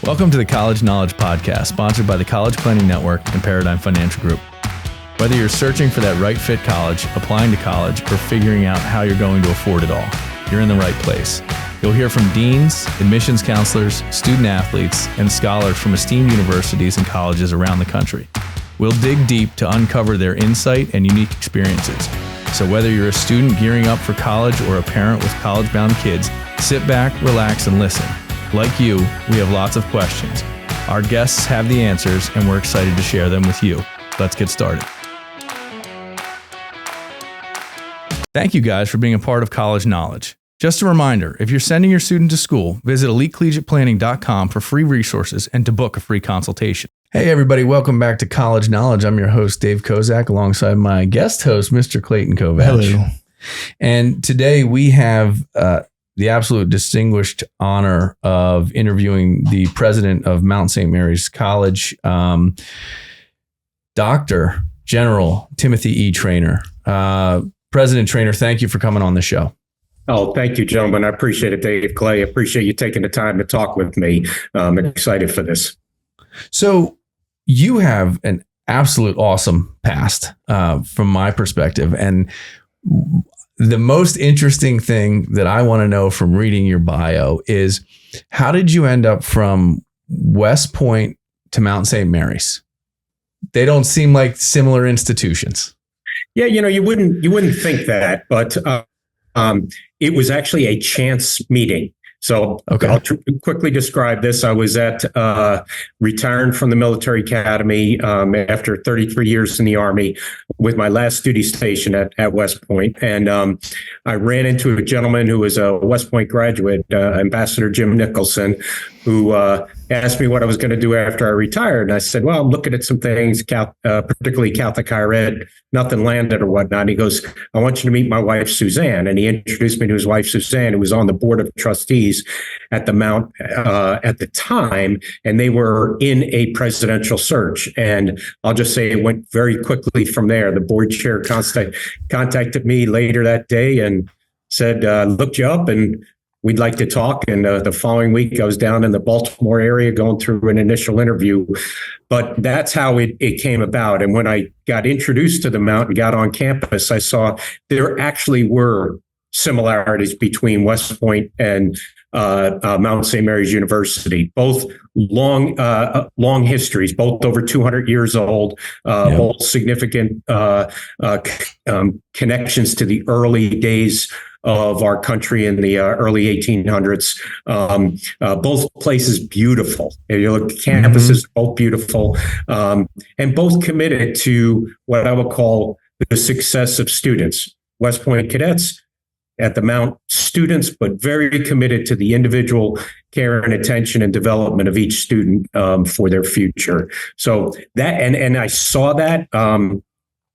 Welcome to the College Knowledge Podcast, sponsored by the College Planning Network and Paradigm Financial Group. Whether you're searching for that right fit college, applying to college, or figuring out how you're going to afford it all, you're in the right place. You'll hear from deans, admissions counselors, student athletes, and scholars from esteemed universities and colleges around the country. We'll dig deep to uncover their insight and unique experiences. So whether you're a student gearing up for college or a parent with college-bound kids, sit back, relax, and listen. Like you, we have lots of questions. Our guests have the answers, and we're excited to share them with you. Let's get started. Thank you guys for being a part of College Knowledge. Just a reminder, if you're sending your student to school, visit elitecollegiateplanning.com for free resources and to book a free consultation. Hey everybody, welcome back to College Knowledge. I'm your host, Dave Kozak, alongside my guest host, Mr. Clayton Kovatch. Hello. And today we have the absolute distinguished honor of interviewing the president of Mount St. Mary's College, Dr. General Timothy E. Trainor. President Trainor, thank you for coming on the show. Oh, thank you, gentlemen. I appreciate it, Dave Clay. I appreciate you taking the time to talk with me. I'm excited for this. So you have an absolute awesome past from my perspective. And the most interesting thing that I want to know from reading your bio is, how did you end up from West Point to Mount St. Mary's? They don't seem like similar institutions. Yeah, you wouldn't think that, but it was actually a chance meeting. So okay. I'll quickly describe this. I was retired from the military academy after 33 years in the Army, with my last duty station at West Point. And I ran into a gentleman who was a West Point graduate, Ambassador Jim Nicholson, who asked me what I was going to do after I retired. And I said, well, I'm looking at some things, particularly Catholic higher ed, nothing landed or whatnot. And he goes, I want you to meet my wife, Suzanne. And he introduced me to his wife, Suzanne, who was on the board of trustees at the Mount at the time. And they were in a presidential search. And I'll just say it went very quickly from there. The board chair contacted me later that day and said, looked you up and we'd like to talk. And the following week, I was down in the Baltimore area going through an initial interview. But that's how it came about. And when I got introduced to the Mount and got on campus, I saw there actually were similarities between West Point and Mount St. Mary's University, both long histories, both over 200 years old, both significant connections to the early days of our country in the early 1800s. Both places beautiful. You look, campuses both beautiful, and both committed to what I would call the success of students. West Point cadets, at the Mount students, but very committed to the individual care and attention and development of each student for their future. So that, and I saw that,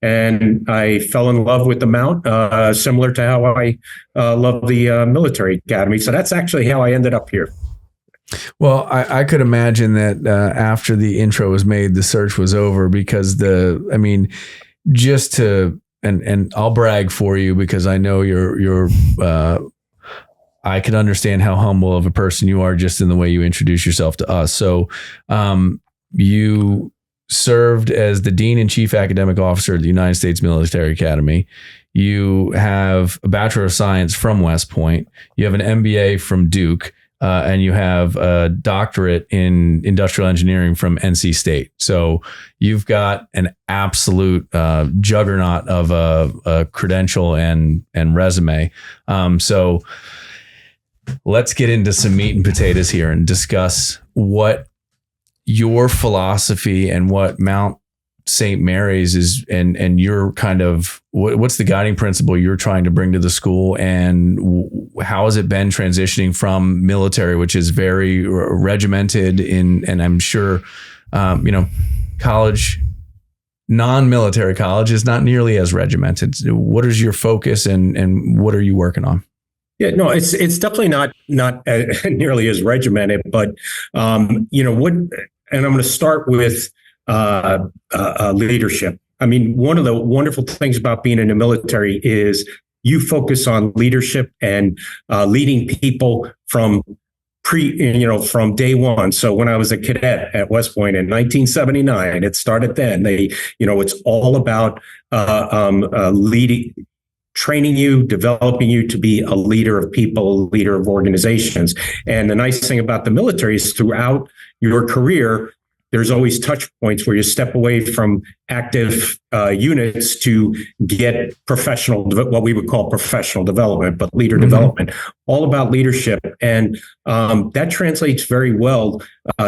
and I fell in love with the Mount, similar to how I love the military academy. So that's actually how I ended up here. Well, I could imagine that after the intro was made, the search was over, because just to, and I'll brag for you because I know you're I could understand how humble of a person you are just in the way you introduce yourself to us. So you served as the Dean and Chief Academic Officer at the United States Military Academy. You have a Bachelor of Science from West Point. You have an MBA from Duke. And you have a doctorate in industrial engineering from NC State. So you've got an absolute juggernaut of a credential and resume. So let's get into some meat and potatoes here and discuss what your philosophy and what Mount St. Mary's is, and your kind of what's the guiding principle you're trying to bring to the school, and how has it been transitioning from military, which is very regimented and I'm sure college, non-military college is not nearly as regimented. What is your focus and what are you working on? Yeah, no, it's definitely not nearly as regimented, but and I'm going to start with leadership. I mean, one of the wonderful things about being in the military is you focus on leadership and leading people from from day one. So when I was a cadet at West Point in 1979, it started then. It's all about leading, training you, developing you to be a leader of people, leader of organizations. And the nice thing about the military is throughout your career, there's always touch points where you step away from active units to get what we would call professional development, but leader development, all about leadership. And that translates very well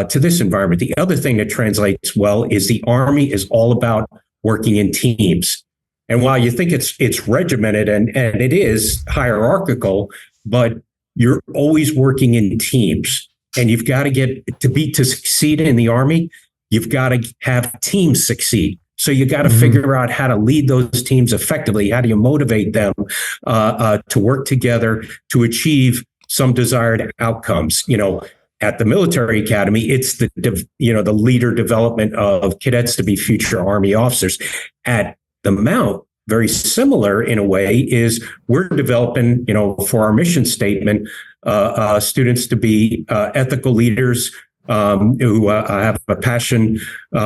to this environment. The other thing that translates well is the Army is all about working in teams. And while you think it's regimented and it is hierarchical, but you're always working in teams. And you've got to to succeed in the Army, you've got to have teams succeed. So you got to figure out how to lead those teams effectively. How do you motivate them to work together to achieve some desired outcomes? At the military academy, it's the leader development of cadets to be future Army officers. At the Mount, very similar in a way, is we're developing, for our mission statement, students to be ethical leaders who have a passion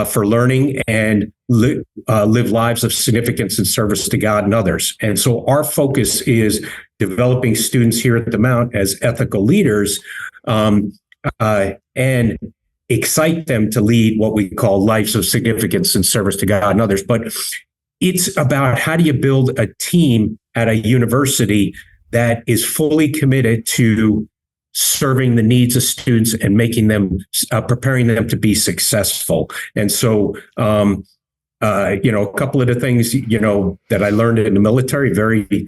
for learning and live lives of significance and service to God and others. And so our focus is developing students here at the Mount as ethical leaders and excite them to lead what we call lives of significance and service to God and others. But it's about how do you build a team at a university that is fully committed to serving the needs of students and making them, preparing them to be successful. And so, a couple of the things, that I learned in the military, very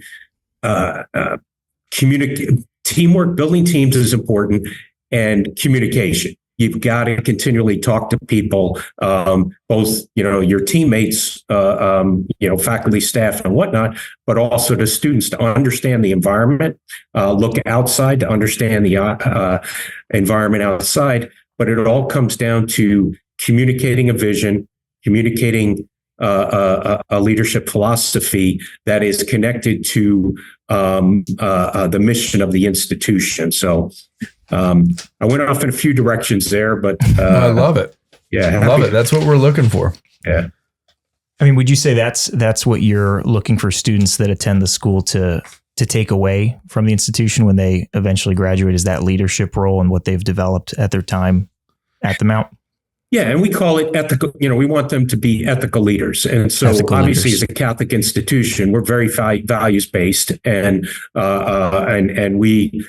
teamwork, building teams is important, and communication. You've got to continually talk to people, both, your teammates, faculty, staff, and whatnot, but also to students to understand the environment, look outside to understand the environment outside. But it all comes down to communicating a vision, communicating a leadership philosophy that is connected to the mission of the institution. So I went off in a few directions there, but I love it. Yeah, I love it. That's what we're looking for. Yeah. I mean, would you say that's what you're looking for students that attend the school to take away from the institution when they eventually graduate, is that leadership role and what they've developed at their time at the Mount? Yeah, and we call it ethical. We want them to be ethical leaders. And so obviously as a Catholic institution, we're very values based, and we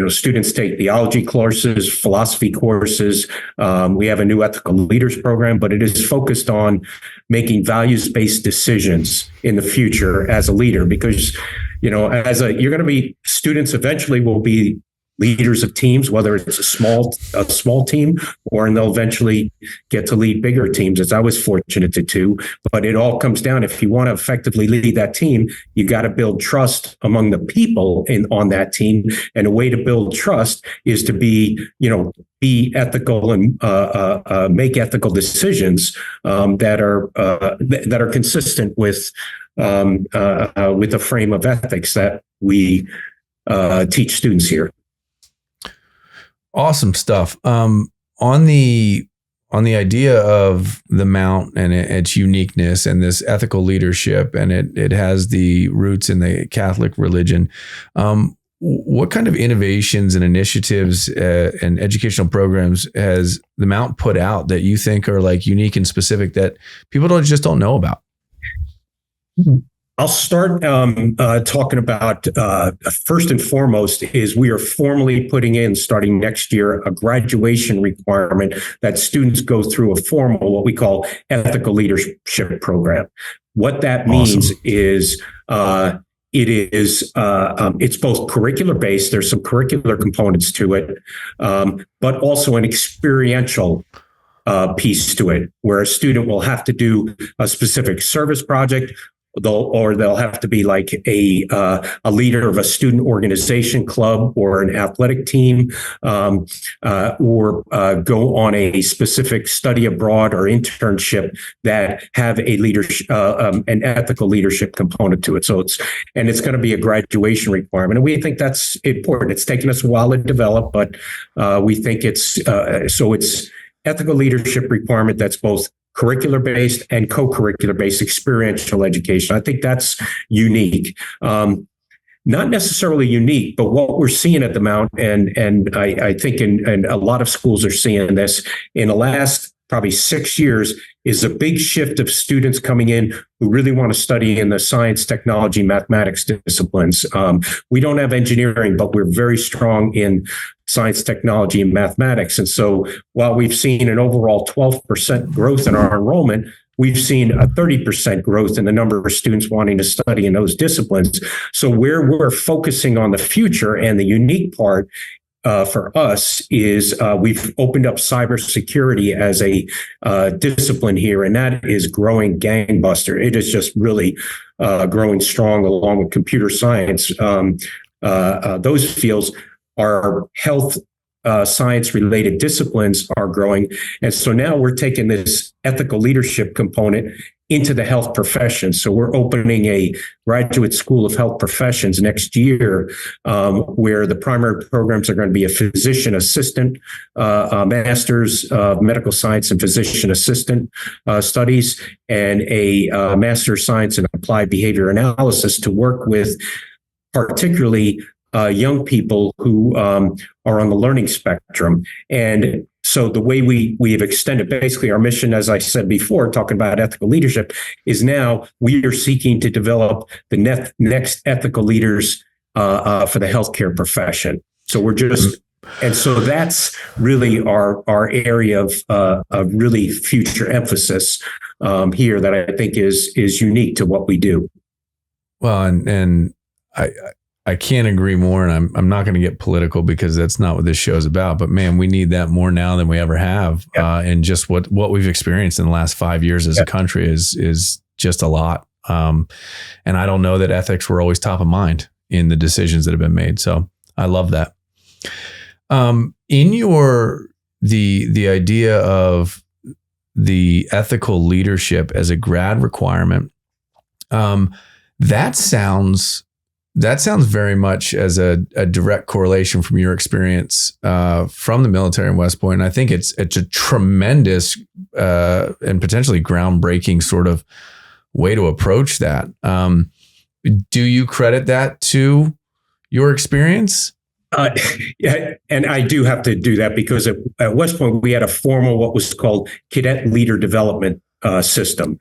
students take theology courses, philosophy courses. We have a new ethical leaders program, but it is focused on making values based decisions in the future as a leader, because you're going to be, students eventually will be leaders of teams, whether it's a small team, and they'll eventually get to lead bigger teams, as I was fortunate to do. But it all comes down, if you want to effectively lead that team, you got to build trust among the people on that team. And a way to build trust is to be ethical and make ethical decisions that are consistent with the frame of ethics that we teach students here. Awesome stuff. On the idea of the Mount and its uniqueness and this ethical leadership, and it has the roots in the Catholic religion. What kind of innovations and initiatives and educational programs has the Mount put out that you think are like unique and specific that people don't know about? I'll start talking about, first and foremost, is we are formally putting in, starting next year, a graduation requirement that students go through a formal, what we call ethical leadership program. What that means is it's both curricular based. There's some curricular components to it, but also an experiential piece to it, where a student will have to do a specific service project, they'll have to be like a leader of a student organization club or an athletic team, or go on a specific study abroad or internship that have a leadership, an ethical leadership component to it. So it's going to be a graduation requirement, and we think that's important. It's taken us a while to develop, but we think it's ethical leadership requirement that's both curricular based and co-curricular based experiential education. I think that's unique. Not necessarily unique, but what we're seeing at the Mount, and I think in a lot of schools are seeing this in the last probably 6 years, is a big shift of students coming in who really want to study in the science, technology, mathematics disciplines. We don't have engineering, but we're very strong in science, technology, and mathematics. And so while we've seen an overall 12% growth in our enrollment, we've seen a 30% growth in the number of students wanting to study in those disciplines. So where we're focusing on the future, and the unique part for us is we've opened up cybersecurity as a discipline here, and that is growing gangbuster. It is just really growing strong along with computer science. Those fields are health science related disciplines are growing. And so now we're taking this ethical leadership component into the health professions. So we're opening a graduate school of health professions next year, where the primary programs are going to be a physician assistant, master's of medical science and physician assistant studies, and a master's science in applied behavior analysis to work with particularly young people who are on the learning spectrum. And so the way we have extended basically our mission, as I said before, talking about ethical leadership, is now we are seeking to develop the next ethical leaders for the healthcare profession. So we're just, and so that's really our area of really future emphasis here that I think is unique to what we do. Well, and I can't agree more, and I'm not going to get political because that's not what this show is about. But man, we need that more now than we ever have. Yeah. And just what we've experienced in the last 5 years as a country is just a lot. And I don't know that ethics were always top of mind in the decisions that have been made. So I love that. In the idea of the ethical leadership as a grad requirement, that sounds very much as a direct correlation from your experience from the military in West Point. And I think it's a tremendous and potentially groundbreaking sort of way to approach that. Do you credit that to your experience? Yeah, and I do have to do that because at West Point, we had a formal, what was called cadet leader development system,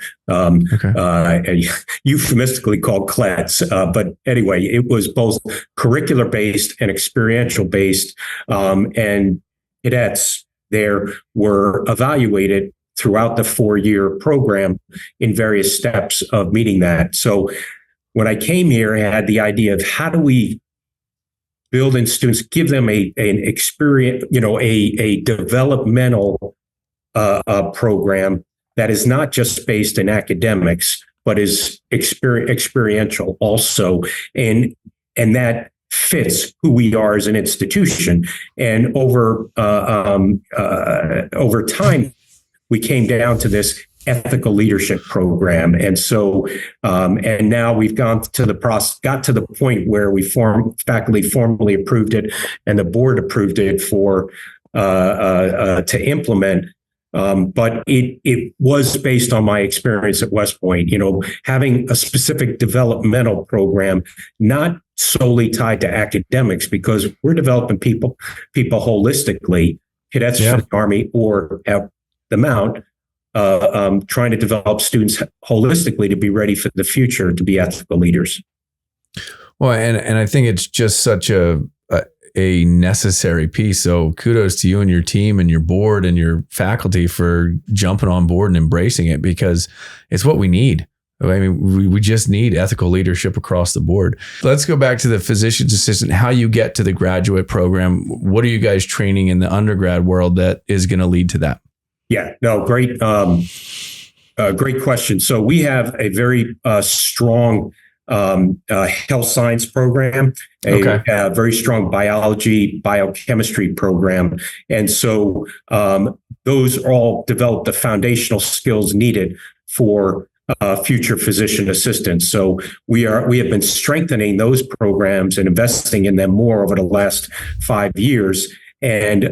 euphemistically called CLEDS. But anyway, it was both curricular based and experiential based. And cadets there were evaluated throughout the 4-year program in various steps of meeting that. So when I came here, I had the idea of how do we build in students, give them an experience, a developmental program that is not just based in academics, but is experiential also, and that fits who we are as an institution. And over time, we came down to this ethical leadership program, and so and now we've got to the point where faculty formally approved it, and the board approved it for to implement. But it was based on my experience at West Point, having a specific developmental program, not solely tied to academics, because we're developing people holistically, cadets for the Army or at the Mount, trying to develop students holistically to be ready for the future, to be ethical leaders. Well, and I think it's just such a necessary piece. So kudos to you and your team and your board and your faculty for jumping on board and embracing it, because it's what we need. I mean, we just need ethical leadership across the board. Let's go back to the physician's assistant, how you get to the graduate program. What are you guys training in the undergrad world that is going to lead to that? Yeah, no, great. Great question. So we have a very strong health science program, a very strong biology, biochemistry program. And so those all develop the foundational skills needed for future physician assistants. So we have been strengthening those programs and investing in them more over the last 5 years. And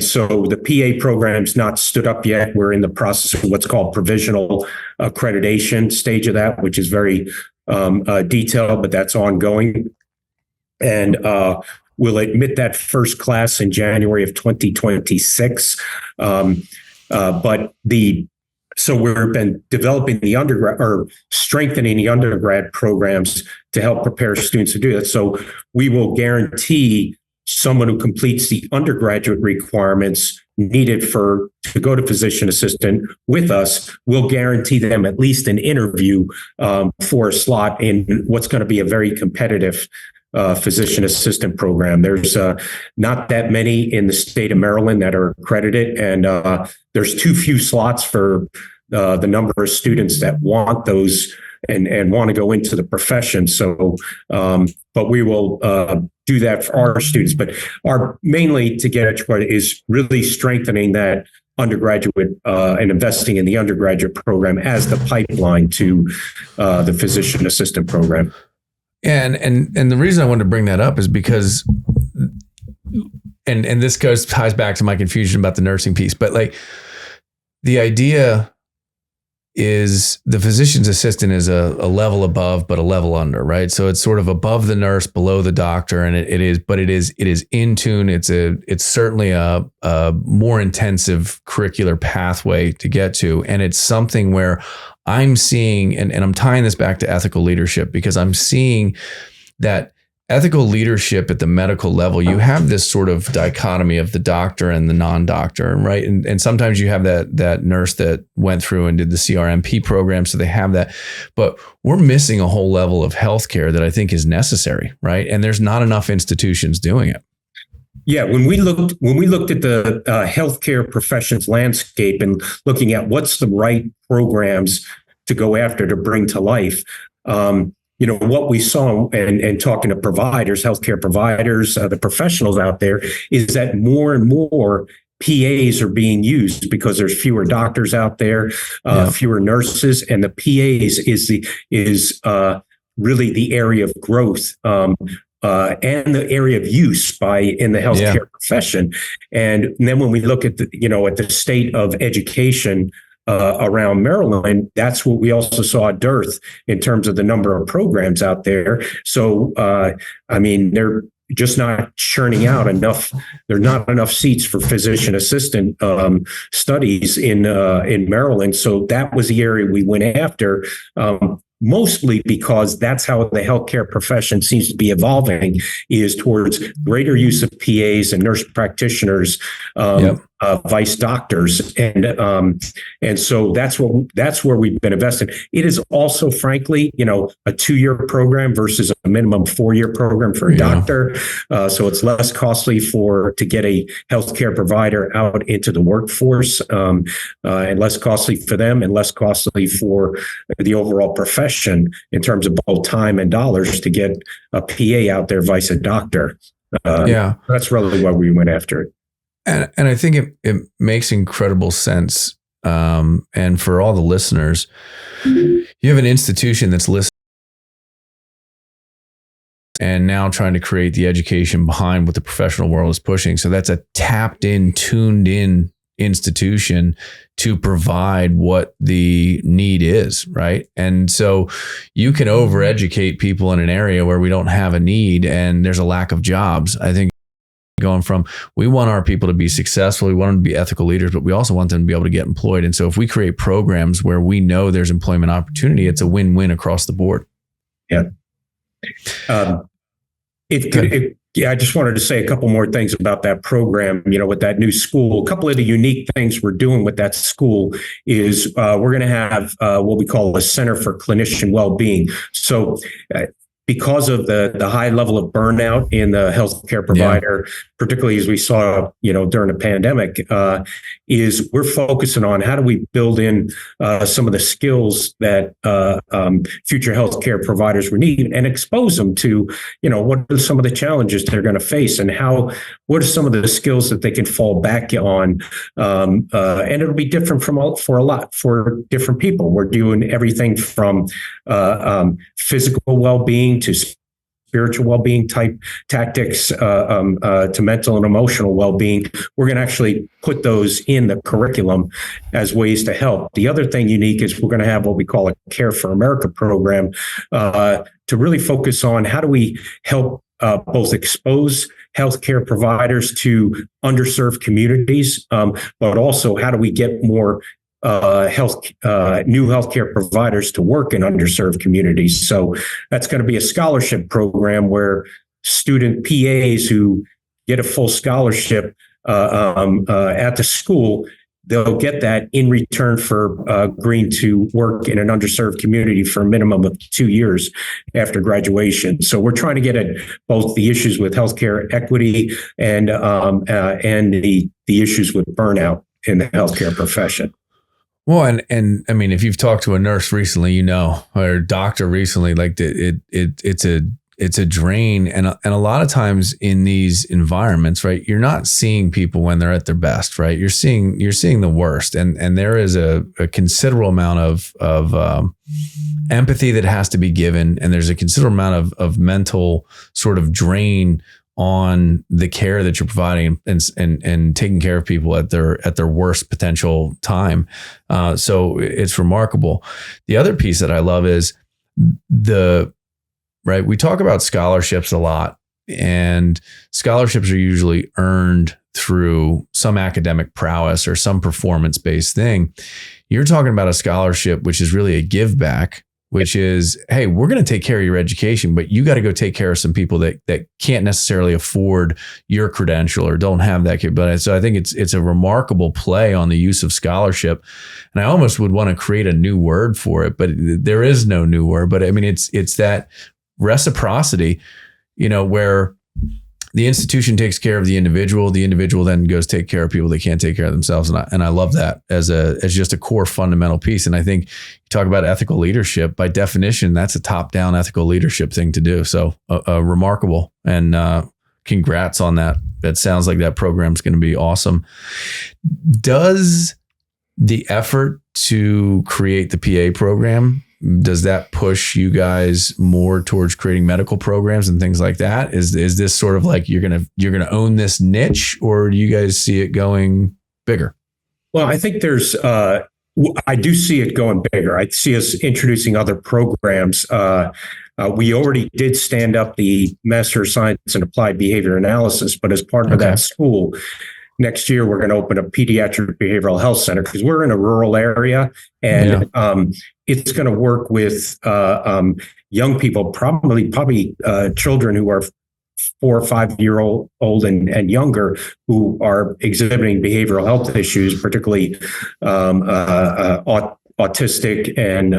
so the PA program's not stood up yet. We're in the process of what's called provisional accreditation stage of that, which is very detailed, but that's ongoing. And we'll admit that first class in January of 2026. So we've been developing the undergrad or strengthening the undergrad programs to help prepare students to do that. So we will guarantee someone who completes the undergraduate requirements needed to go to physician assistant with us, we'll guarantee them at least an interview for a slot in what's going to be a very competitive physician assistant program. There's not that many in the state of Maryland that are accredited, and there's too few slots for the number of students that want those and want to go into the profession. So, but we will do that for our students. But our mainly to get educated is really strengthening that undergraduate and investing in the undergraduate program as the pipeline to the physician assistant program. And the reason I wanted to bring that up is because, and this ties back to my confusion about the nursing piece, but like the idea is the physician's assistant is a level above, but a level under, right? So it's sort of above the nurse, below the doctor, and it is in tune. It's certainly a more intensive curricular pathway to get to, and it's something where I'm seeing, and I'm tying this back to ethical leadership, because I'm seeing that ethical leadership at the medical level, you have this sort of dichotomy of the doctor and the non-doctor, right? And sometimes you have that nurse that went through and did the CRMP program, so they have that. But we're missing a whole level of healthcare that I think is necessary, right? And there's not enough institutions doing it. Yeah, when we looked at the healthcare professions landscape and looking at what's the right programs to go after to bring to life, what we saw and talking to providers, healthcare providers, the professionals out there, is that more and more PAs are being used because there's fewer doctors out there, fewer nurses, and the PAs is really the area of growth and the area of use in the healthcare profession. And then when we look at the state of education around Maryland, that's what we also saw a dearth in terms of the number of programs out there. So, they're just not churning out enough. There are not enough seats for physician assistant studies in Maryland. So that was the area we went after. Mostly because that's how the healthcare profession seems to be evolving, is towards greater use of PAs and nurse practitioners, vice doctors, and so that's where we've been investing. It is also, frankly, a 2-year program versus a minimum 4-year program for a doctor, so it's less costly to get a healthcare provider out into the workforce, and less costly for them, and less costly for the overall profession in terms of both time and dollars to get a PA out there vice a doctor. That's really why we went after it. And I think it makes incredible sense. And for all the listeners, you have an institution that's listening and now trying to create the education behind what the professional world is pushing. So that's a tapped in, tuned in institution to provide what the need is, right? And so you can overeducate people in an area where we don't have a need and there's a lack of jobs. I think going from, we want our people to be successful, we want them to be ethical leaders, but we also want them to be able to get employed. And so if we create programs where we know there's employment opportunity, it's a win-win across the board. Yeah. I just wanted to say a couple more things about that program, with that new school. A couple of the unique things we're doing with that school is we're going to have what we call a Center for Clinician Wellbeing. So because of the high level of burnout in the healthcare provider, particularly as we saw, during the pandemic, is we're focusing on how do we build in some of the skills that future healthcare providers will need and expose them to, what are some of the challenges they're going to face and what are some of the skills that they can fall back on. And it'll be different for different people. We're doing everything from physical well-being to spiritual well-being type tactics to mental and emotional well-being. We're going to actually put those in the curriculum as ways to help. The other thing unique is we're going to have what we call a Care for America program to really focus on how do we help both expose healthcare providers to underserved communities, but also how do we get more new healthcare providers to work in underserved communities. So that's going to be a scholarship program where student PAs who get a full scholarship at the school, they'll get that in return for agreeing to work in an underserved community for a minimum of 2 years after graduation. So we're trying to get at both the issues with healthcare equity and the issues with burnout in the healthcare profession. Well, and I mean, if you've talked to a nurse recently, or a doctor recently, like it's a drain, and a lot of times in these environments, right, you're not seeing people when they're at their best, right? You're seeing the worst, and there is a considerable amount of empathy that has to be given, and there's a considerable amount of mental sort of drain on the care that you're providing and taking care of people at their worst potential time. So it's remarkable. The other piece that I love is we talk about scholarships a lot, and scholarships are usually earned through some academic prowess or some performance-based thing. You're talking about a scholarship, which is really a give back, which is, hey, we're going to take care of your education, but you got to go take care of some people that can't necessarily afford your credential or don't have that capability. So I think it's a remarkable play on the use of scholarship. And I almost would want to create a new word for it, but there is no new word. But I mean, it's that reciprocity, where the institution takes care of the individual then goes take care of people that can't take care of themselves. And I love that as just a core fundamental piece. And I think you talk about ethical leadership, by definition, that's a top-down ethical leadership thing to do. So remarkable, and congrats on that. That sounds like that program's going to be awesome. Does the effort to create the PA program, does that push you guys more towards creating medical programs and things like that? Is this sort of like you're gonna own this niche, or do you guys see it going bigger? Well, I think I do see it going bigger. I see us introducing other programs. We already did stand up the Master of Science in Applied Behavior Analysis, but as part of that school, next year, we're going to open a pediatric behavioral health center because we're in a rural area, and it's going to work with young people, probably children who are 4 or 5 year old and younger, who are exhibiting behavioral health issues, particularly autistic and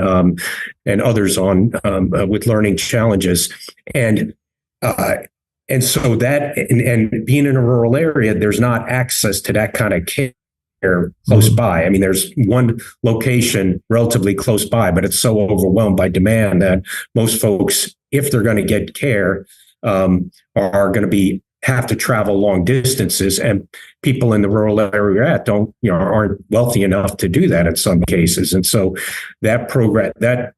others with learning challenges. And so that, and being in a rural area, there's not access to that kind of care close by. I mean, there's one location relatively close by, but it's so overwhelmed by demand that most folks, if they're going to get care, are going to have to travel long distances, and people in the rural area aren't wealthy enough to do that in some cases. And so that program, that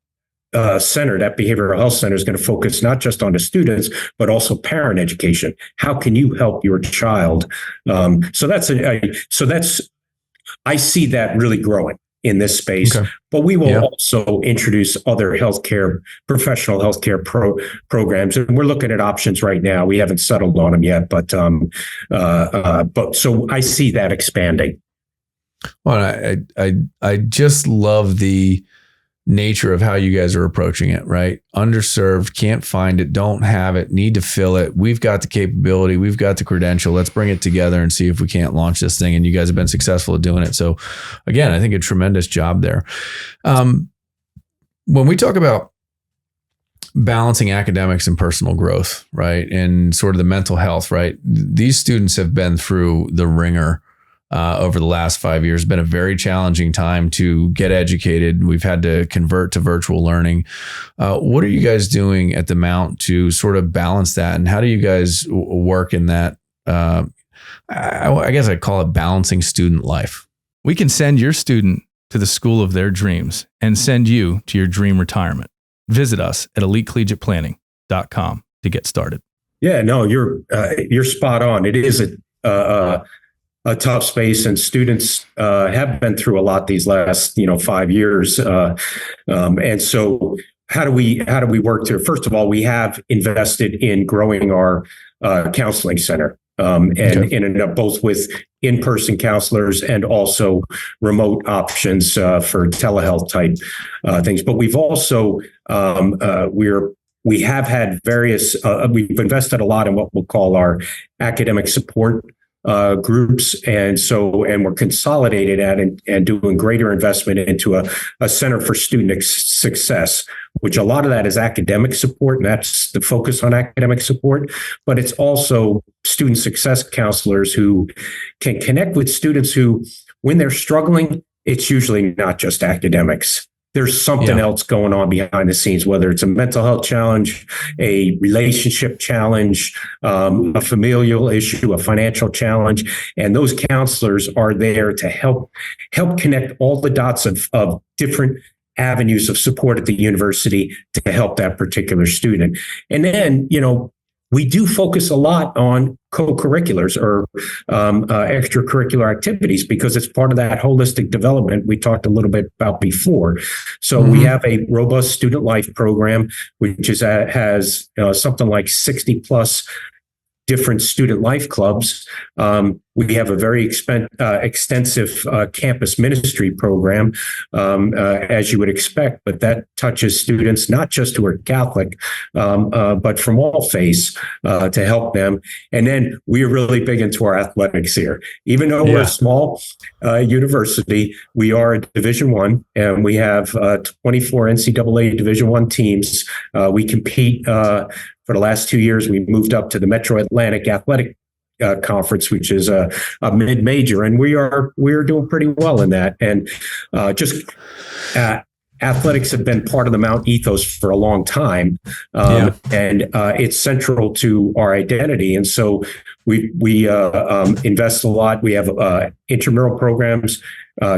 behavioral health center is going to focus not just on the students, but also parent education. How can you help your child? I see that really growing in this space, but we will also introduce other professional healthcare programs. And we're looking at options right now. We haven't settled on them yet, but so I see that expanding. Well, I just love the nature of how you guys are approaching it, right? Underserved, can't find it, don't have it, need to fill it. We've got the capability, we've got the credential. Let's bring it together and see if we can't launch this thing. And you guys have been successful at doing it. So again, I think a tremendous job there. When we talk about balancing academics and personal growth, right? And sort of the mental health, right? These students have been through the ringer over the last 5 years. It's been a very challenging time to get educated. We've had to convert to virtual learning. What are you guys doing at the Mount to sort of balance that? And how do you guys work in that? I guess I'd call it balancing student life. We can send your student to the school of their dreams and send you to your dream retirement. Visit us at elitecollegiateplanning.com to get started. Yeah, no, you're spot on. It is a tough space, and students have been through a lot these last 5 years. And so, how do we work through? First of all, we have invested in growing our counseling center, and both with in-person counselors and also remote options for telehealth type things. But we've also we have had various. We've invested a lot in what we'll call our academic support groups, and we're consolidated at and doing greater investment into a center for student success, which a lot of that is academic support, and that's the focus on academic support, but it's also student success counselors who can connect with students who, when they're struggling, it's usually not just academics. There's something else going on behind the scenes, whether it's a mental health challenge, a relationship challenge, a familial issue, a financial challenge. And those counselors are there to help connect all the dots of different avenues of support at the university to help that particular student. And then, we do focus a lot on co-curriculars or extracurricular activities because it's part of that holistic development we talked a little bit about before. So we have a robust student life program, which has something like 60 plus different student life clubs. We have a very extensive campus ministry program, as you would expect, but that touches students not just who are Catholic, but from all faiths to help them. And then we are really big into our athletics here. Even though we're a small university, we are a Division I, and we have 24 NCAA Division I teams. We compete. For the last 2 years, we moved up to the Metro Atlantic Athletic Conference, which is a mid-major, and we are doing pretty well in that. And athletics have been part of the Mount ethos for a long time, and it's central to our identity. And so we invest a lot. We have intramural programs,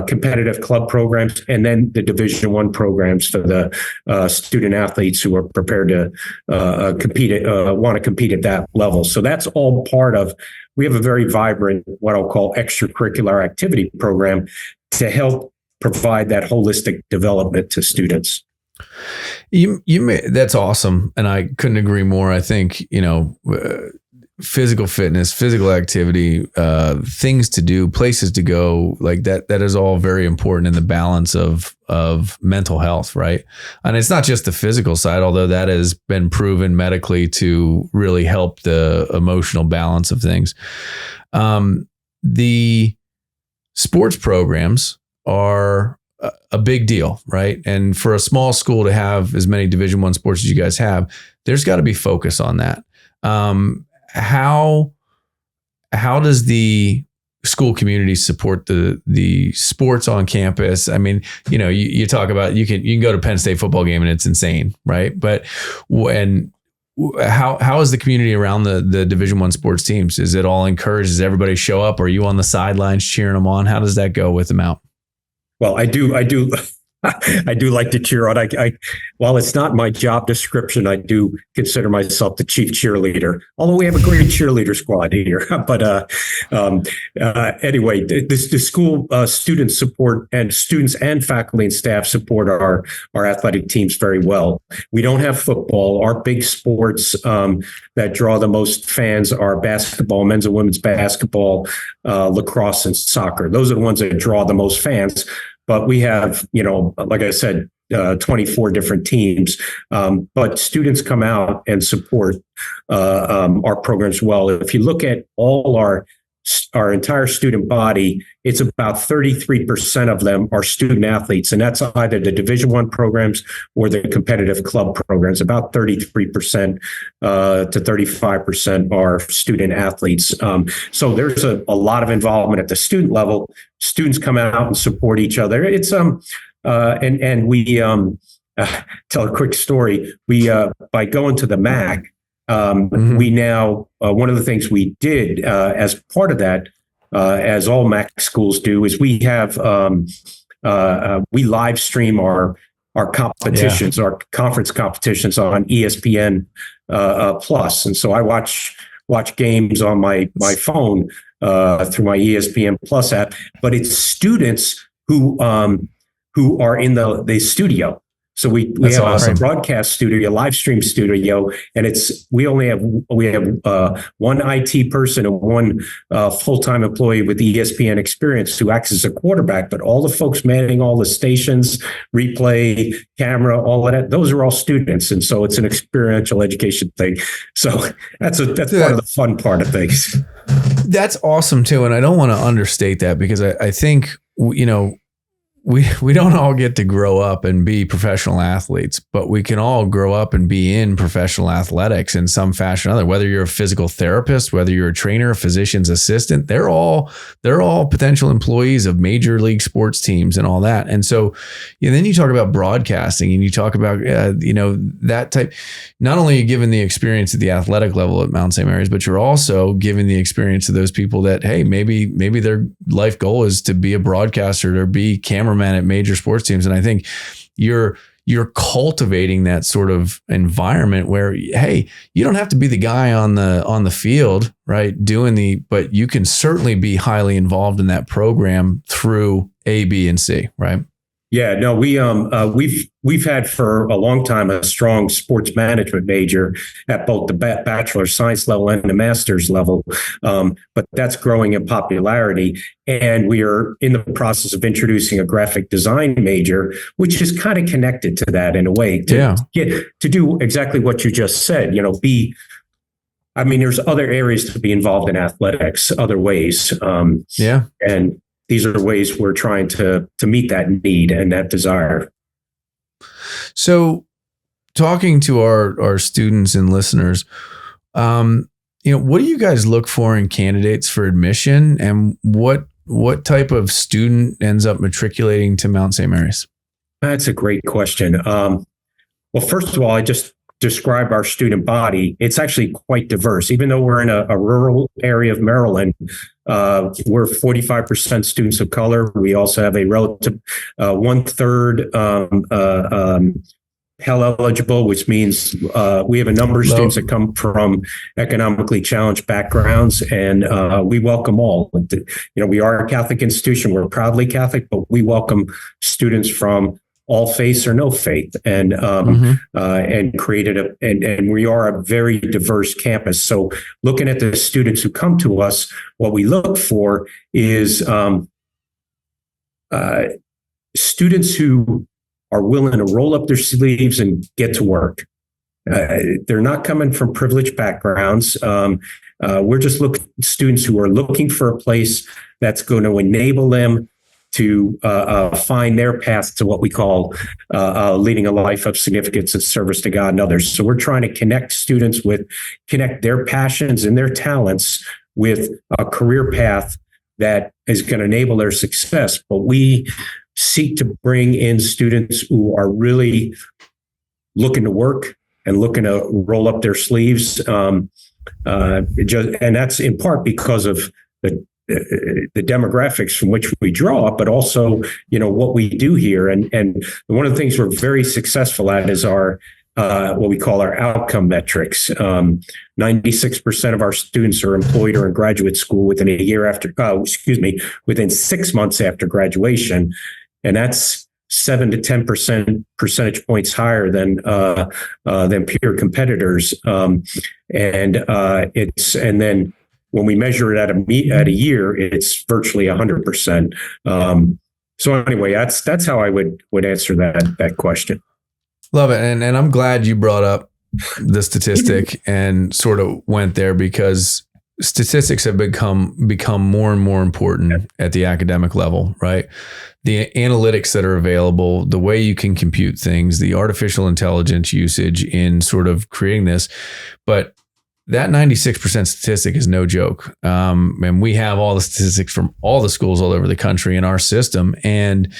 competitive club programs, and then the Division I programs for the student athletes who are prepared to want to compete at that level. So that's all part of. We have a very vibrant, what I'll call extracurricular activity program to help provide that holistic development to students. That's awesome, and I couldn't agree more. I think physical fitness, physical activity, things to do, places to go, like that is all very important in the balance of mental health, right? And it's not just the physical side, although that has been proven medically to really help the emotional balance of things. The sports programs are a big deal, right? And for a small school to have as many Division I sports as you guys have, there's got to be focus on that. How does the school community support the sports on campus? I mean, you talk about you can go to Penn State football game and it's insane, right? But how is the community around the Division I sports teams? Is it all encouraged? Does everybody show up? Are you on the sidelines cheering them on? How does that go with them out? Well, I do I do like to cheer on. While it's not my job description, I do consider myself the chief cheerleader. Although we have a great cheerleader squad here, but anyway, the school student support and students and faculty and staff support our athletic teams very well. We don't have football. Our big sports that draw the most fans are basketball, men's and women's basketball, lacrosse, and soccer. Those are the ones that draw the most fans. But we have, like I said, 24 different teams. But students come out and support our programs well. If you look at all our our entire student body, it's about 33% of them are student athletes, and that's either the Division I programs or the competitive club programs. About 33% to 35% are student athletes. So there's a lot of involvement at the student level. Students come out and support each other. It's and we tell a quick story. We by going to the MAC. We now, one of the things we did as part of that, as all MAC schools do, is we have, we live stream our competitions, our conference competitions on ESPN Plus. And so I watch games on my phone through my ESPN Plus app, but it's students who are in the studio. So we have a broadcast studio, a live stream studio, and we have one IT person and one full-time employee with ESPN experience who acts as a quarterback, but all the folks manning all the stations, replay, camera, all of that, those are all students. And so it's an experiential education thing. So that's part of the fun part of things. That's awesome too. And I don't want to understate that, because I think, we don't all get to grow up and be professional athletes, but we can all grow up and be in professional athletics in some fashion or other. Whether you're a physical therapist, whether you're a trainer, a physician's assistant, they're all potential employees of major league sports teams and all that. And so then you talk about broadcasting, and you talk about that type. Not only are you given the experience at the athletic level at Mount St. Mary's, but you're also giving the experience to those people that, hey, maybe their life goal is to be a broadcaster or be cameraman at major sports teams. And I think you're cultivating that sort of environment where, hey, you don't have to be the guy on the field, right, but you can certainly be highly involved in that program through A, B, and C, right? Yeah, no, we've had for a long time a strong sports management major at both the bachelor science level and the master's level, but that's growing in popularity. And we are in the process of introducing a graphic design major, which is kind of connected to that in a way, to do exactly what you just said. There's other areas to be involved in athletics, other ways. And these are ways we're trying to meet that need and that desire. So talking to our students and listeners, what do you guys look for in candidates for admission, and what type of student ends up matriculating to Mount St. Mary's? That's a great question. Well, first of all, I just describe our student body. It's actually quite diverse. Even though we're in a rural area of Maryland, we're 45% students of color. We also have a relative 1/3 Pell eligible, which means we have a number of students that come from economically challenged backgrounds, and we welcome all. We are a Catholic institution. We're proudly Catholic, but we welcome students from all faiths or no faith, and created and we are a very diverse campus. So looking at the students who come to us, what we look for is students who are willing to roll up their sleeves and get to work. They're not coming from privileged backgrounds. We're just students who are looking for a place that's going to enable them to find their path to what we call leading a life of significance and service to God and others. So we're trying to connect their passions and their talents with a career path that is going to enable their success. But we seek to bring in students who are really looking to work and looking to roll up their sleeves. And that's in part because of the demographics from which we draw, but also, what we do here. And one of the things we're very successful at is our what we call our outcome metrics. 96% of our students are employed or in graduate school within within 6 months after graduation. And that's 7 to 10% percentage points higher than peer competitors. And then when we measure it at a year, it's virtually 100%. So anyway, that's how I would answer that question. Love it, and I'm glad you brought up the statistic and sort of went there, because statistics have become more and more important at the academic level, right? The analytics that are available, the way you can compute things, the artificial intelligence usage in sort of creating this. But that 96% statistic is no joke. And we have all the statistics from all the schools all over the country in our system. And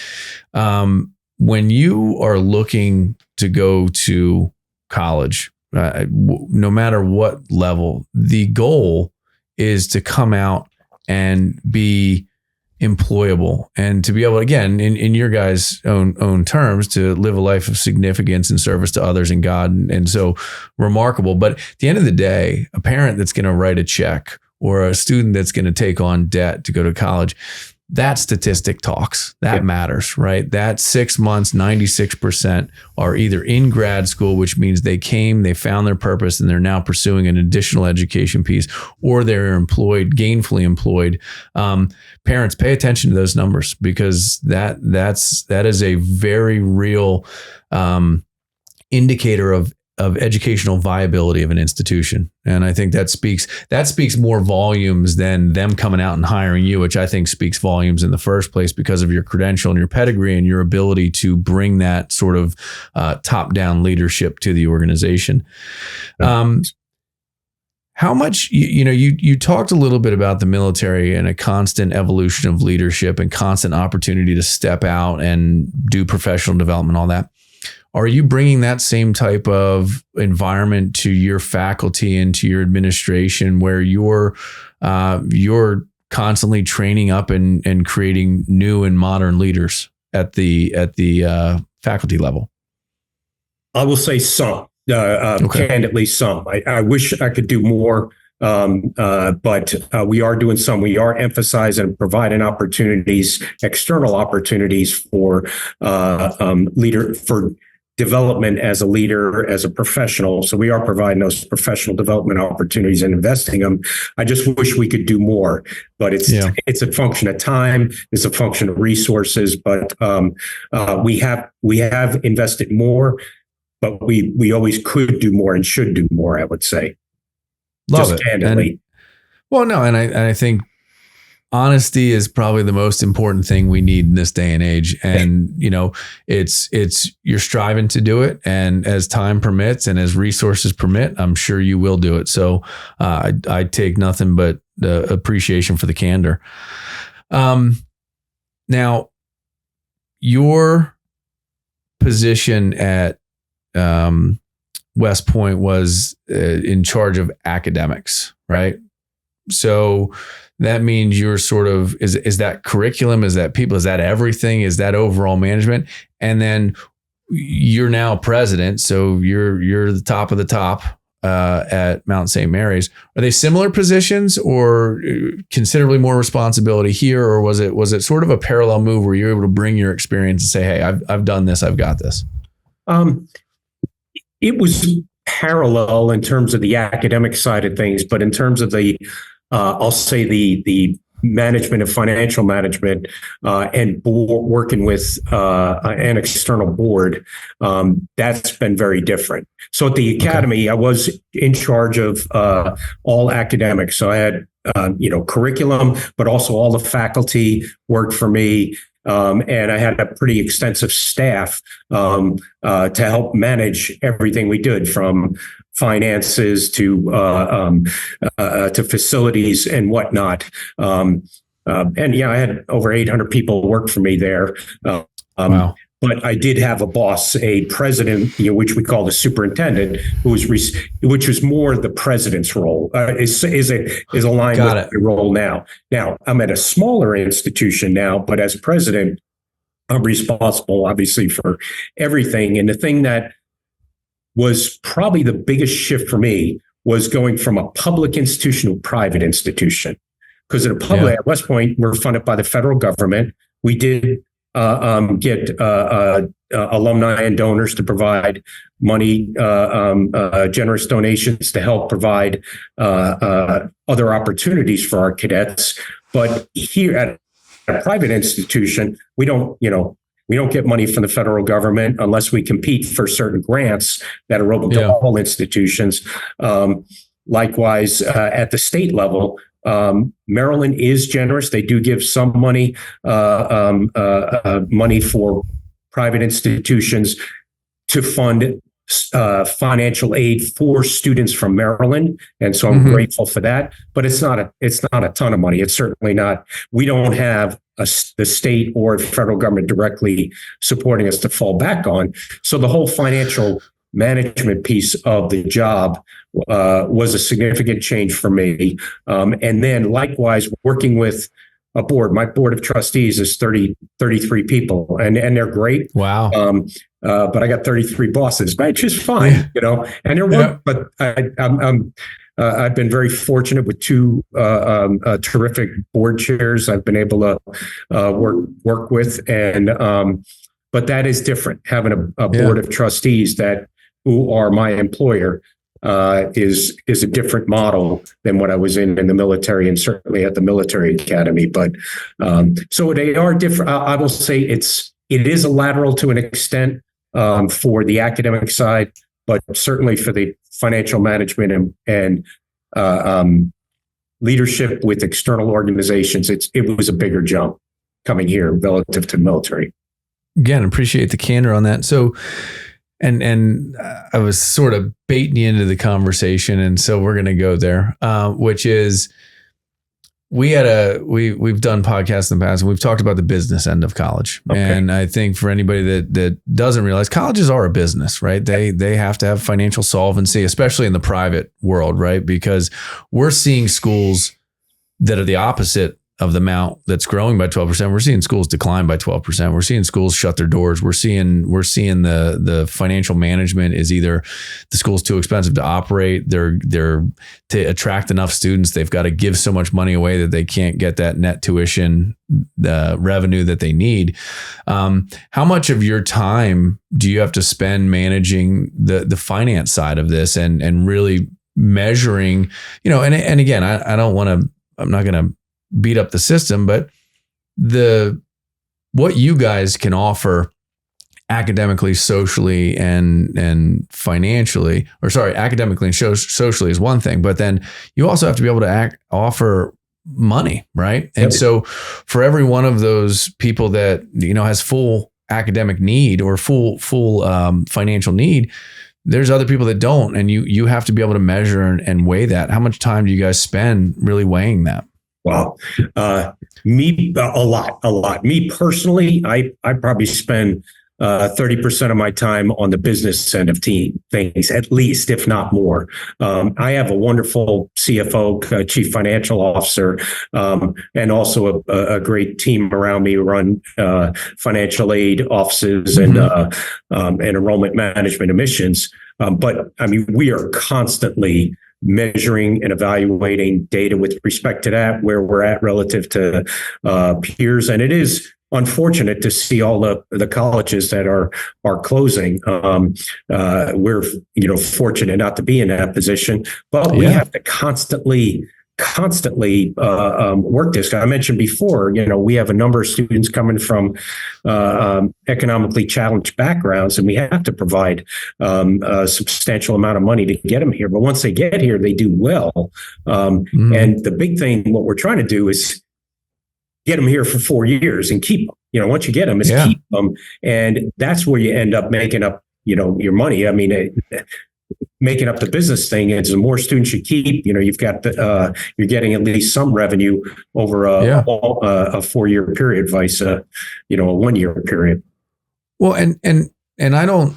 when you are looking to go to college, no matter what level, the goal is to come out and be employable and to be able, again, in your guys' own terms, to live a life of significance and service to others and God. And so remarkable. But at the end of the day, a parent that's going to write a check or a student that's going to take on debt to go to college, that statistic talks. That matters, right? That 6 months, 96% are either in grad school, which means they found their purpose, and they're now pursuing an additional education piece, or they're employed, gainfully employed. Parents, pay attention to those numbers, because that is a very real indicator of educational viability of an institution. And I think that speaks more volumes than them coming out and hiring you, which I think speaks volumes in the first place because of your credential and your pedigree and your ability to bring that sort of top-down leadership to the organization. How much, you talked a little bit about the military and a constant evolution of leadership and constant opportunity to step out and do professional development, all that. Are you bringing that same type of environment to your faculty and to your administration, where you're constantly training up and creating new and modern leaders at the faculty level? I will say some, candidly some. I wish I could do more, but we are doing some. We are emphasizing and providing external opportunities for development as a leader, as a professional. So we are providing those professional development opportunities and investing them. I just wish we could do more, but it's a function of time. It's a function of resources, but we have invested more, but we always could do more and should do more, I would say. Love just it. candidly. I think honesty is probably the most important thing we need in this day and age. And, it's you're striving to do it. And as time permits and as resources permit, I'm sure you will do it. So I take nothing but the appreciation for the candor. Now, your position at West Point was in charge of academics, right? So that means you're sort of, is that curriculum? Is that people? Is that everything? Is that overall management? And then you're now president, so you're the top of the top at Mount St. Mary's. Are they similar positions, or considerably more responsibility here, or was it sort of a parallel move where you're able to bring your experience and say, hey, I've done this, I've got this? It was parallel in terms of the academic side of things, but in terms of the I'll say the management of financial management and working with an external board, that's been very different. So at the academy, I was in charge of all academics. So I had curriculum, but also all the faculty worked for me. And I had a pretty extensive staff to help manage everything we did, from finances to facilities and whatnot. And I had over 800 people work for me there. Wow. But I did have a boss, a president, which we call the superintendent, which was more the president's role, is aligned with the role now. Now, I'm at a smaller institution now, but as president, I'm responsible, obviously, for everything. And the thing that was probably the biggest shift for me was going from a public institution to a private institution. Because at West Point, we're funded by the federal government. We did get alumni and donors to provide money, generous donations to help provide other opportunities for our cadets. But here at a private institution, we don't get money from the federal government unless we compete for certain grants that are open to all institutions. likewise, at the state level, Maryland is generous. They do give some money for private institutions to fund financial aid for students from Maryland, and so I'm grateful for that. But it's not a ton of money. It's certainly not. We don't have the state or federal government directly supporting us to fall back on. So the whole financial management piece of the job was a significant change for me. And then likewise, working with a board, my board of trustees is 33 people, and they're great. Wow. But I got 33 bosses, which is fine, and they're but I've been very fortunate with two terrific board chairs I've been able to work with. And but that is different. Having a board of trustees who are my employer is a different model than what I was in the military, and certainly at the military academy. But so they are different. I will say it is a lateral to an extent for the academic side, but certainly for the financial management and leadership with external organizations, it was a bigger jump coming here relative to the military. Again, appreciate the candor on that. So, and I was sort of baiting you into the conversation, and so we're going to go there, which is we've done podcasts in the past, and we've talked about the business end of college. Okay. And I think for anybody that doesn't realize, colleges are a business, right? They have to have financial solvency, especially in the private world, right? Because we're seeing schools that are the opposite of the amount that's growing by 12%. We're seeing schools decline by 12%. We're seeing schools shut their doors. We're seeing the financial management is either the school's too expensive to operate. They're to attract enough students, they've got to give so much money away that they can't get that net tuition, the revenue that they need. How much of your time do you have to spend managing the finance side of this and really measuring, and again, I'm not going to beat up the system, but what you guys can offer academically, socially, and financially, academically and socially is one thing, but then you also have to be able to offer money, right? And so for every one of those people that, has full academic need or full financial need, there's other people that don't, and you have to be able to measure and weigh that. How much time do you guys spend really weighing that? Wow. Me, a lot. Me personally, I probably spend 30% of my time on the business end of things, at least, if not more. I have a wonderful CFO, chief financial officer, and also a great team around me who run financial aid offices and enrollment management admissions. But I mean, we are constantly measuring and evaluating data with respect to that, where we're at relative to peers. And it is unfortunate to see all the colleges that are closing. We're fortunate not to be in that position, but we have to constantly work this. I mentioned before, we have a number of students coming from economically challenged backgrounds, and we have to provide a substantial amount of money to get them here. But once they get here, they do well. And the big thing, what we're trying to do is get them here for 4 years and keep them. Once you get them, keep them. And that's where you end up making up, your money. I mean, making up the business thing is the more students you keep, you've got you're getting at least some revenue over a 4-year period, vice a 1-year period. Well, and I don't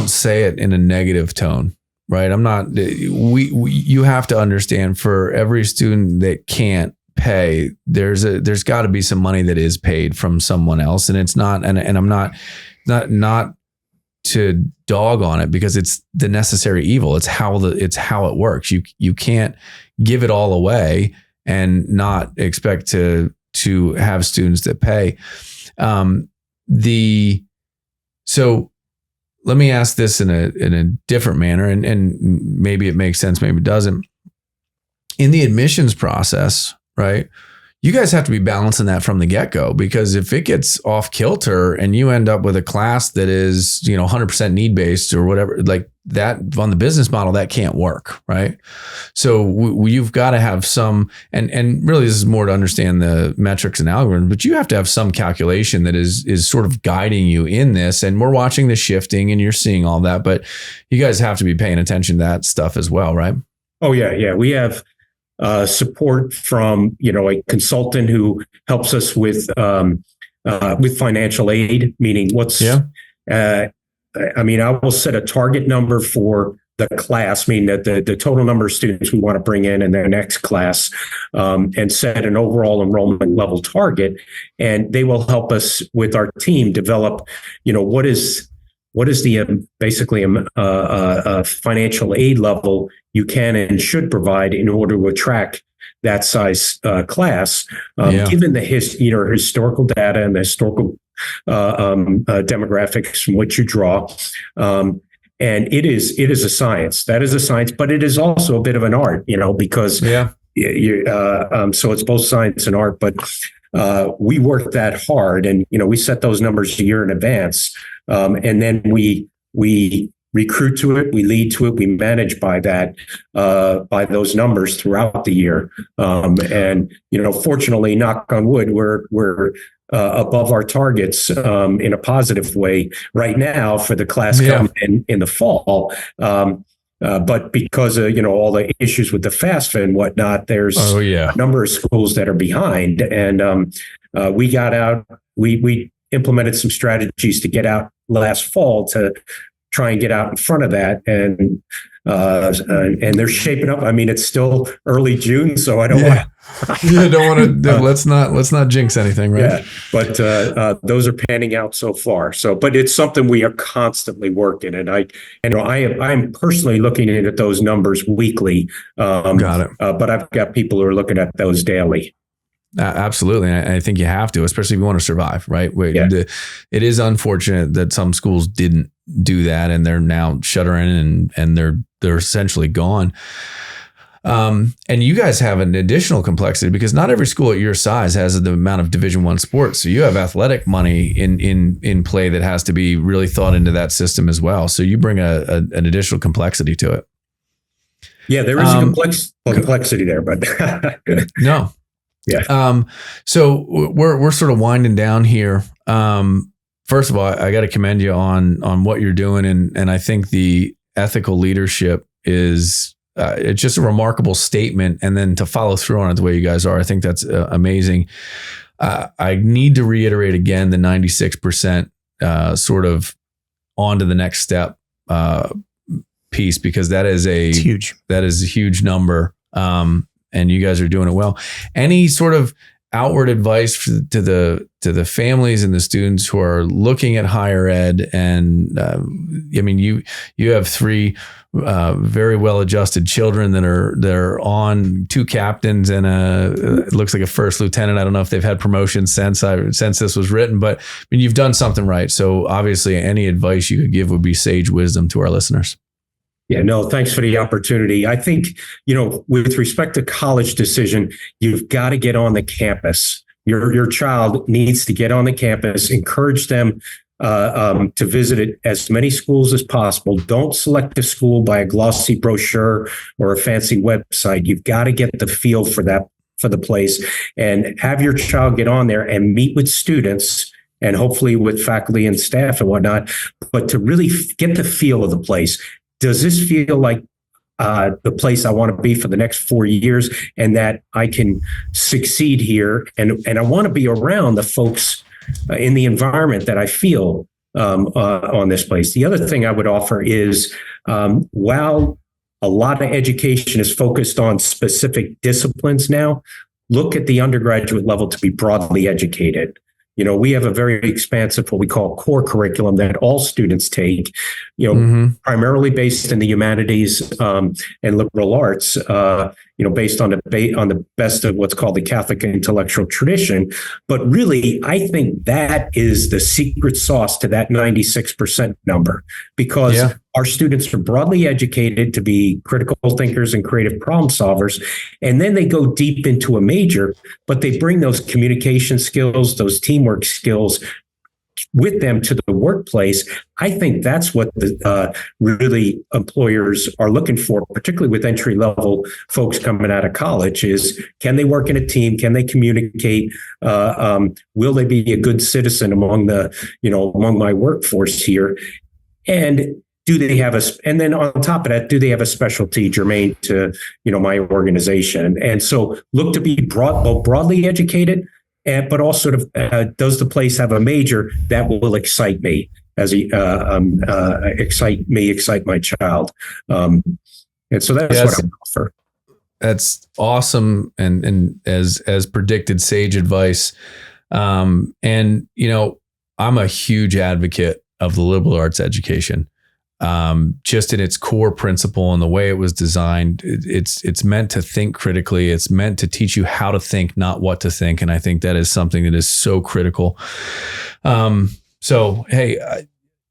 say it in a negative tone, right? I'm not. You have to understand, for every student that can't pay, there's got to be some money that is paid from someone else, and it's not. And I'm not to dog on it, because it's the necessary evil. It's how it works. You can't give it all away and not expect to have students that pay. So let me ask this in a different manner, and maybe it makes sense, maybe it doesn't. In the admissions process, right? you guys have to be balancing that from the get-go, because if it gets off kilter and you end up with a class that is, 100% need-based or whatever, like that on the business model, that can't work, right? So you've got to have some, and really this is more to understand the metrics and algorithms, but you have to have some calculation that is sort of guiding you in this. And we're watching the shifting and you're seeing all that, but you guys have to be paying attention to that stuff as well, right? Oh, yeah. Yeah. We have support from, a consultant who helps us with financial aid, meaning I will set a target number for the class, meaning that the total number of students we want to bring in their next class, and set an overall enrollment level target. And they will help us with our team develop, what is the basically a financial aid level you can and should provide in order to attract that size class, given the historical data and the historical demographics from which you draw. And it is a science. That is a science, but it is also a bit of an art, because so it's both science and art. But we work that hard, and we set those numbers a year in advance, and then we recruit to it, we lead to it, we manage by that, by those numbers throughout the year. And fortunately, knock on wood, we're above our targets in a positive way right now for the class coming in the fall. But because of all the issues with the FAFSA and whatnot, there's a number of schools that are behind. And we got out. We implemented some strategies to get out last fall to try and get out in front of that, and they're shaping up. I mean, it's still early June, so I don't want. You don't want to. Let's not jinx anything, right? Yeah, but those are panning out so far. So, but it's something we are constantly working, and I'm personally looking at those numbers weekly. Got it. But I've got people who are looking at those daily. Absolutely. I think you have to, especially if you want to survive, right? It is unfortunate that some schools didn't do that and they're now shuttering and they're essentially gone. And you guys have an additional complexity because not every school at your size has the amount of Division I sports. So you have athletic money in play that has to be really thought into that system as well. So you bring an additional complexity to it. Yeah, there is a complexity there, but no. Yeah. So we're sort of winding down here. First of all, I got to commend you on what you're doing, and I think the ethical leadership is it's just a remarkable statement. And then to follow through on it the way you guys are, I think that's amazing. I need to reiterate again the 96% sort of on to the next step piece, because that is huge. That is a huge number. And you guys are doing it well. Any sort of outward advice to the families and the students who are looking at higher ed? And I mean, you have three very well-adjusted children that are on, two captains and it looks like a first lieutenant. I don't know if they've had promotions since this was written, but I mean, you've done something right. So obviously, any advice you could give would be sage wisdom to our listeners. Yeah, no, thanks for the opportunity. I think, with respect to college decision, you've got to get on the campus. Your child needs to get on the campus, encourage them to visit as many schools as possible. Don't select a school by a glossy brochure or a fancy website. You've got to get the feel for the place, and have your child get on there and meet with students and hopefully with faculty and staff and whatnot, but to really get the feel of the place. Does this feel like the place I want to be for the next 4 years, and that I can succeed here? And I want to be around the folks in the environment that I feel on this place. The other thing I would offer is, while a lot of education is focused on specific disciplines now, look at the undergraduate level to be broadly educated. We have a very expansive, what we call core curriculum that all students take, primarily based in the humanities and liberal arts. based on the best of what's called the Catholic intellectual tradition. But really, I think that is the secret sauce to that 96% number, because our students are broadly educated to be critical thinkers and creative problem solvers. And then they go deep into a major, but they bring those communication skills, those teamwork skills with them to the workplace. I think that's what the really employers are looking for, particularly with entry level folks coming out of college, is can they work in a team? Can they communicate? Will they be a good citizen among among my workforce here? And do they have and then on top of that, do they have a specialty germane to, my organization? And so look to be broadly educated, but also does the place have a major that will excite me excite my child? And so that's what I offer. That's awesome. And as predicted, sage advice. I'm a huge advocate of the liberal arts education. Just in its core principle and the way it was designed, it's meant to think critically. It's meant to teach you how to think, not what to think. And I think that is something that is so critical. So, hey,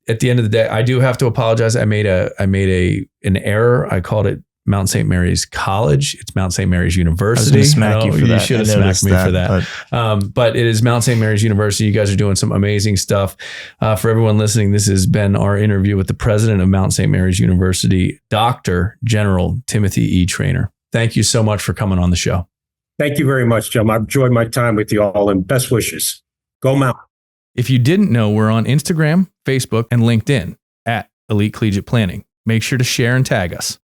at the end of the day, I do have to apologize. I made an error. I called it Mount St. Mary's College. It's Mount St. Mary's University. I was gonna smack you for that. You should have smacked me for that. But it is Mount St. Mary's University. You guys are doing some amazing stuff. For everyone listening, this has been our interview with the president of Mount St. Mary's University, Dr. General Timothy E. Trainor. Thank you so much for coming on the show. Thank you very much, Jim. I've enjoyed my time with you all, and best wishes. Go Mount. If you didn't know, we're on Instagram, Facebook, and LinkedIn at Elite Collegiate Planning. Make sure to share and tag us.